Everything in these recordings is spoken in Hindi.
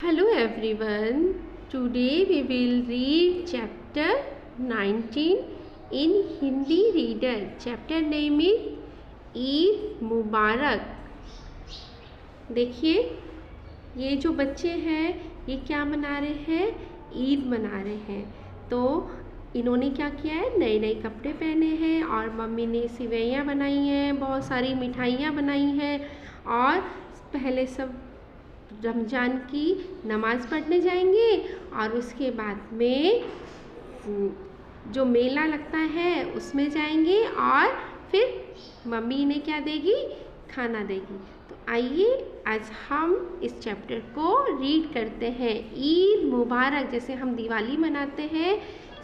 Hello everyone. Today we will read chapter 19 in Hindi reader. Chapter name is Eid मुबारक। देखिए ये जो बच्चे हैं ये क्या मना रहे हैं, ईद मना रहे हैं। तो इन्होंने क्या किया है, नए नए कपड़े पहने हैं और मम्मी ने सिवैयाँ बनाई हैं, बहुत सारी मिठाइयाँ बनाई हैं और पहले सब रमज़ान की नमाज़ पढ़ने जाएंगे और उसके बाद में जो मेला लगता है उसमें जाएंगे और फिर मम्मी ने क्या देगी, खाना देगी। तो आइए आज हम इस चैप्टर को रीड करते हैं। ईद मुबारक, जैसे हम दिवाली मनाते हैं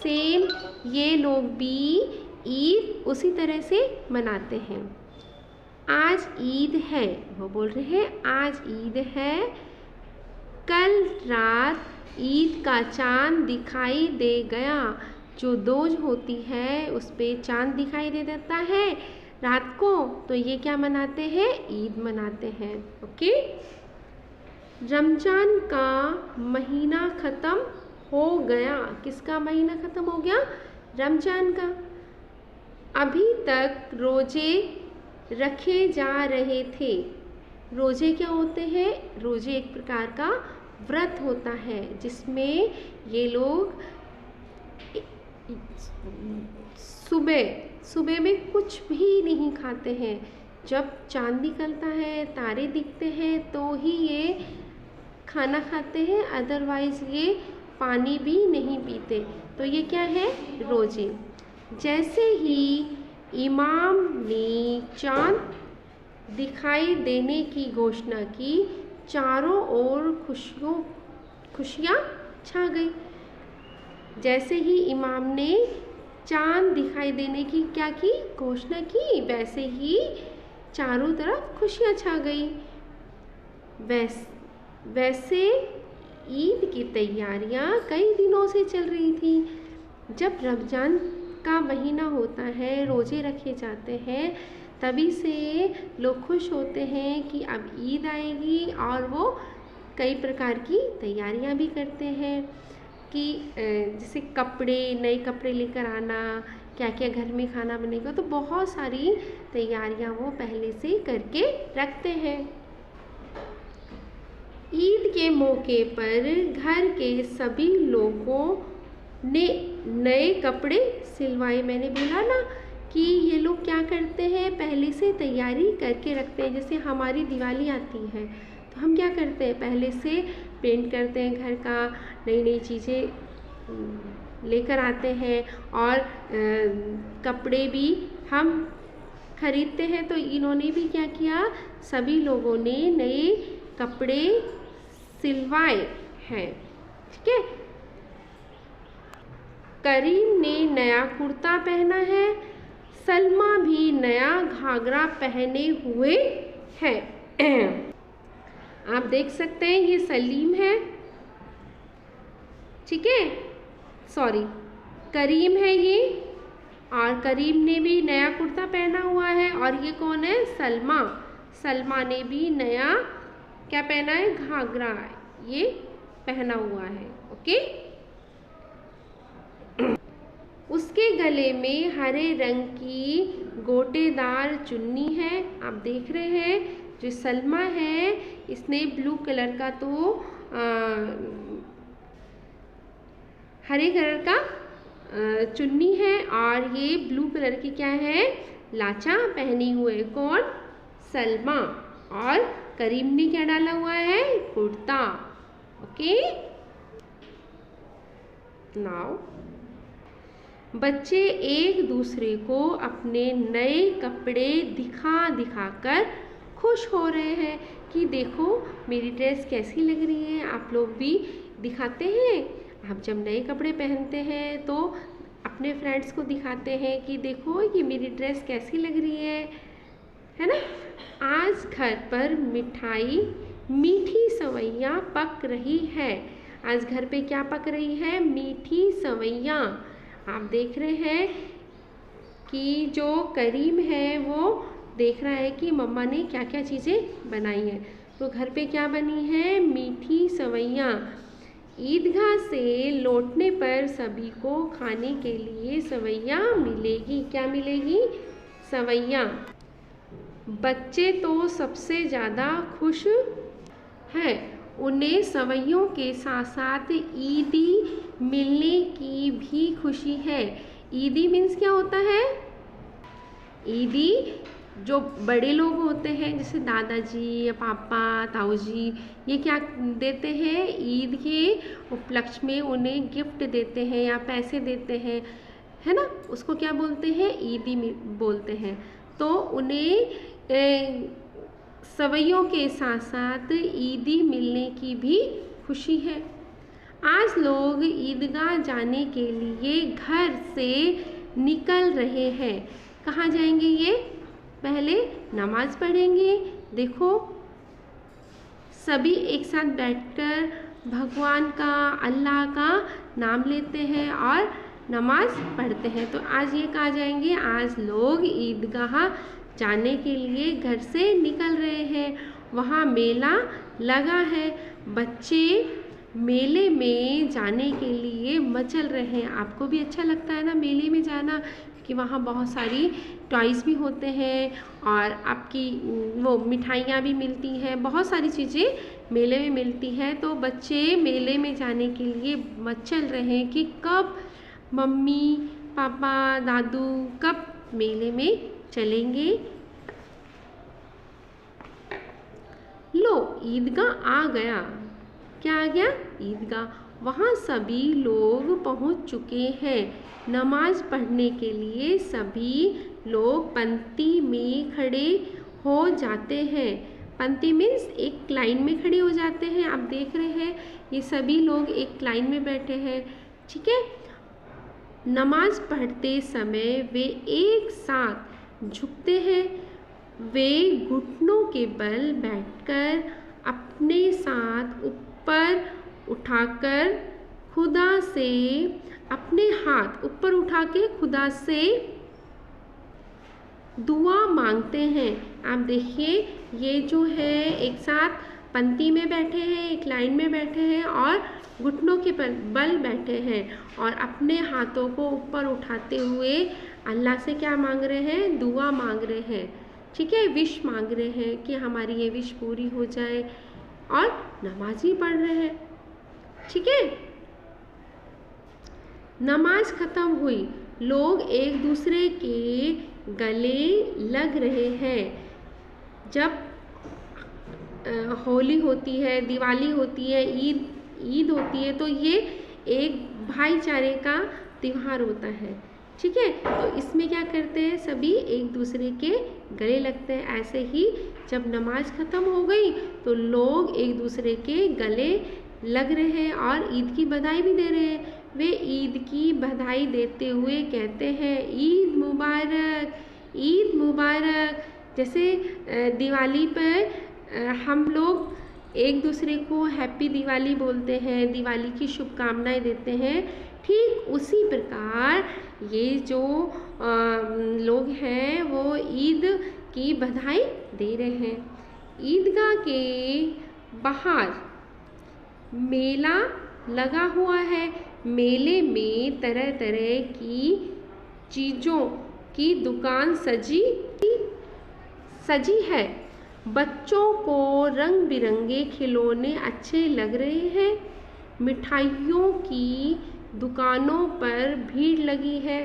सेम ये लोग भी ईद उसी तरह से मनाते हैं। आज ईद है, वो बोल रहे हैं आज ईद है। कल रात ईद का चांद दिखाई दे गया। जो दोज होती है उस पे चांद दिखाई दे देता है रात को, तो ये क्या मनाते हैं, ईद मनाते हैं। ओके। रमजान का महीना ख़त्म हो गया। किसका महीना ख़त्म हो गया, रमजान का। अभी तक रोजे रखे जा रहे थे। रोजे क्या होते हैं, रोजे एक प्रकार का व्रत होता है जिसमें ये लोग सुबह में कुछ भी नहीं खाते हैं। जब चांद निकलता है, तारे दिखते हैं तो ही ये खाना खाते हैं, अदरवाइज़ ये पानी भी नहीं पीते। तो ये क्या है, रोजे। जैसे ही इमाम ने चांद दिखाई देने की घोषणा की, चारों ओर खुशियाँ छा गई। जैसे ही इमाम ने चांद दिखाई देने की क्या की, घोषणा की, वैसे ही चारों तरफ खुशियाँ छा गई। वैसे ईद की तैयारियाँ कई दिनों से चल रही थी। जब रमज़ान का महीना होता है, रोजे रखे जाते हैं, तभी से लोग खुश होते हैं कि अब ईद आएगी और वो कई प्रकार की तैयारियां भी करते हैं कि जैसे नए कपड़े लेकर आना, क्या क्या घर में खाना बनेगा, तो बहुत सारी तैयारियां वो पहले से करके रखते हैं। ईद के मौके पर घर के सभी लोगों ने नए कपड़े सिलवाए। मैंने बोला ना कि ये लोग क्या करते हैं, पहले से तैयारी करके रखते हैं। जैसे हमारी दिवाली आती है तो हम क्या करते हैं, पहले से पेंट करते हैं घर का, नई नई चीज़ें लेकर आते हैं और कपड़े भी हम खरीदते हैं। तो इन्होंने भी क्या किया, सभी लोगों ने नए कपड़े सिलवाए हैं। ठीक है। करीम ने नया कुर्ता पहना है, सलमा भी नया घाघरा पहने हुए है। आप देख सकते हैं ये सलीम है, ठीक है, सॉरी करीम है ये, और करीम ने भी नया कुर्ता पहना हुआ है। और ये कौन है, सलमा। सलमा ने भी नया क्या पहना है, घाघरा ये पहना हुआ है। ओके। उसके गले में हरे रंग की गोटेदार चुन्नी है। आप देख रहे हैं जो सलमा है इसने ब्लू कलर का तो हरे कलर का चुन्नी है और ये ब्लू कलर की क्या है, लाचा पहनी हुई है। कौन, सलमा। और करीम ने क्या डाला हुआ है, कुर्ता। ओके। नाउ बच्चे एक दूसरे को अपने नए कपड़े दिखा कर खुश हो रहे हैं कि देखो मेरी ड्रेस कैसी लग रही है। आप लोग भी दिखाते हैं, आप जब नए कपड़े पहनते हैं तो अपने फ्रेंड्स को दिखाते हैं कि देखो ये मेरी ड्रेस कैसी लग रही है ना। आज घर पर मीठी सवैयाँ पक रही है। आज घर पे क्या पक रही है, मीठी सवैयाँ। आप देख रहे हैं कि जो करीम है वो देख रहा है कि मम्मा ने क्या क्या चीज़ें बनाई हैं। तो घर पे क्या बनी है, मीठी सवैयाँ सवैयाँ। ईदगाह से लौटने पर सभी को खाने के लिए सवैयाँ मिलेगी। क्या मिलेगी? सवैयाँ। बच्चे तो सबसे ज़्यादा खुश हैं, उन्हें सवैयों के साथ साथ ईदी मिलने की भी खुशी है। ईदी मीन्स क्या होता है? ईदी जो बड़े लोग होते हैं जैसे दादाजी या पापा ताऊ जी, ये क्या देते हैं? ईद के उपलक्ष्य में उन्हें गिफ्ट देते हैं या पैसे देते हैं, है ना? उसको क्या बोलते हैं? ईदी बोलते हैं। तो उन्हें सवैयों के साथ साथ ईदी मिलने की भी खुशी है। आज लोग ईदगाह जाने के लिए घर से निकल रहे हैं। कहाँ जाएंगे ये? पहले नमाज पढ़ेंगे। देखो, सभी एक साथ बैठकर भगवान का, अल्लाह का नाम लेते हैं और नमाज पढ़ते हैं। तो आज ये कहाँ जाएंगे? आज लोग ईदगाह जाने के लिए घर से निकल रहे हैं। वहाँ मेला लगा है। बच्चे मेले में जाने के लिए मचल रहे हैं। आपको भी अच्छा लगता है ना मेले में जाना, कि वहाँ बहुत सारी टॉयज़ भी होते हैं और आपकी वो मिठाइयाँ भी मिलती हैं, बहुत सारी चीज़ें मेले में मिलती हैं। तो बच्चे मेले में जाने के लिए मचल रहे हैं कि कब मम्मी पापा दादू कब मेले में चलेंगे। लो, ईदगाह आ गया। क्या आ गया? ईदगाह। वहाँ सभी लोग पहुँच चुके हैं। नमाज पढ़ने के लिए सभी लोग पंक्ति में खड़े हो जाते हैं। पंक्ति मीन्स एक लाइन में खड़े हो जाते हैं। आप देख रहे हैं ये सभी लोग एक लाइन में बैठे हैं, ठीक है। नमाज पढ़ते समय वे एक साथ झुकते हैं। वे घुटनों के बल बैठकर अपने साथ ऊपर उठाकर खुदा से, अपने हाथ ऊपर उठा के खुदा से दुआ मांगते हैं। आप देखिए ये जो है एक साथ पंक्ति में बैठे हैं, एक लाइन में बैठे हैं और घुटनों के बल बैठे हैं और अपने हाथों को ऊपर उठाते हुए अल्लाह से क्या मांग रहे हैं? दुआ मांग रहे हैं, ठीक है। विश मांग रहे हैं कि हमारी ये विश पूरी हो जाए और नमाज ही पढ़ रहे हैं, ठीक है। नमाज खत्म हुई। लोग एक दूसरे के गले लग रहे हैं। जब होली होती है, दिवाली होती है, ईद होती है, तो ये एक भाईचारे का त्यौहार होता है, ठीक है। तो इसमें क्या करते हैं? सभी एक दूसरे के गले लगते हैं। ऐसे ही जब नमाज ख़त्म हो गई तो लोग एक दूसरे के गले लग रहे हैं और ईद की बधाई भी दे रहे हैं। वे ईद की बधाई देते हुए कहते हैं, ईद मुबारक, ईद मुबारक। जैसे दिवाली पर हम लोग एक दूसरे को हैप्पी दिवाली बोलते हैं, दिवाली की शुभकामनाएं देते हैं, ठीक उसी प्रकार ये जो लोग हैं वो ईद की बधाई दे रहे हैं। ईदगाह के बाहर मेला लगा हुआ है। मेले में तरह तरह की चीज़ों की दुकान सजी है। बच्चों को रंग बिरंगे खिलौने अच्छे लग रहे हैं। मिठाइयों की दुकानों पर भीड़ लगी है।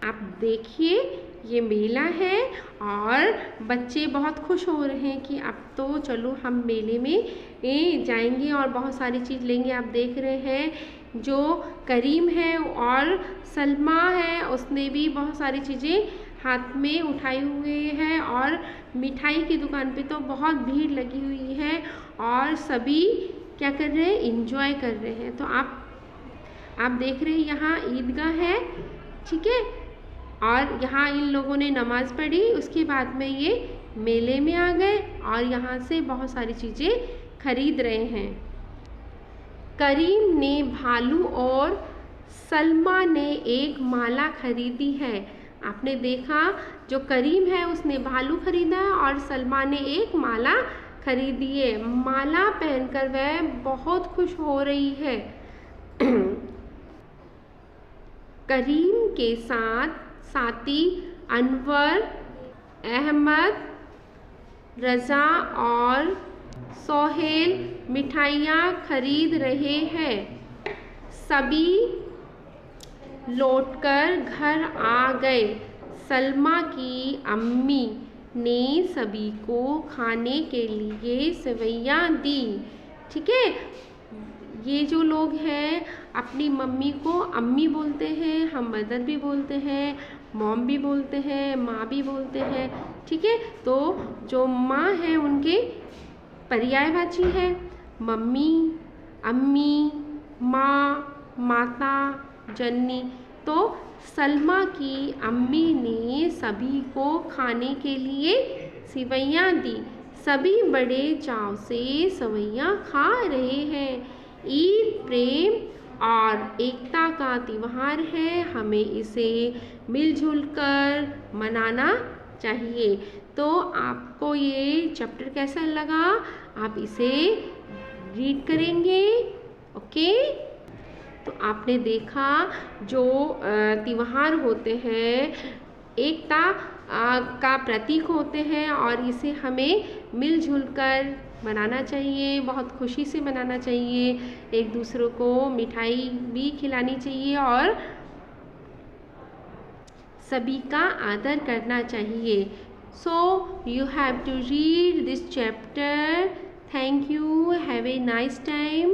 आप देखिए ये मेला है और बच्चे बहुत खुश हो रहे हैं कि अब तो चलो हम मेले में जाएंगे और बहुत सारी चीज़ लेंगे। आप देख रहे हैं जो करीम है और सलमा है, उसने भी बहुत सारी चीज़ें हाथ में उठाई हुए हैं और मिठाई की दुकान पे तो बहुत भीड़ लगी हुई है और सभी क्या कर रहे हैं? एंजॉय कर रहे हैं। तो आप देख रहे हैं यहाँ ईदगाह है, ठीक है, और यहाँ इन लोगों ने नमाज़ पढ़ी। उसके बाद में ये मेले में आ गए और यहाँ से बहुत सारी चीज़ें खरीद रहे हैं। करीम ने भालू और सलमा ने एक माला खरीदी है। आपने देखा जो करीम है उसने भालू खरीदा और सलमा ने एक माला खरीदिए। माला पहनकर वह बहुत खुश हो रही है। करीम के साथ साथी अनवर, अहमद, रज़ा और सोहेल मिठाइयाँ खरीद रहे हैं। सभी लौटकर घर आ गए। सलमा की अम्मी ने सभी को खाने के लिए सेवइयाँ दी। ठीक है, ये जो लोग हैं अपनी मम्मी को अम्मी बोलते हैं, हम मदर भी बोलते हैं, मॉम भी बोलते हैं, माँ भी बोलते हैं। ठीक है, तो जो माँ है उनके पर्यायवाची है मम्मी, अम्मी, माँ, माता, जननी। तो सलमा की अम्मी ने सभी को खाने के लिए सेवइयाँ दी। सभी बड़े चाव से सेवइयाँ खा रहे हैं। ईद प्रेम और एकता का त्योहार है, हमें इसे मिलजुल कर मनाना चाहिए। तो आपको ये चैप्टर कैसा लगा? आप इसे रीड करेंगे। ओके, तो आपने देखा जो त्योहार होते हैं एकता का प्रतीक होते हैं और इसे हमें मिलजुल कर मनाना चाहिए, बहुत खुशी से मनाना चाहिए। एक दूसरे को मिठाई भी खिलानी चाहिए और सभी का आदर करना चाहिए। सो you have to read this chapter. Thank you. Have a nice time.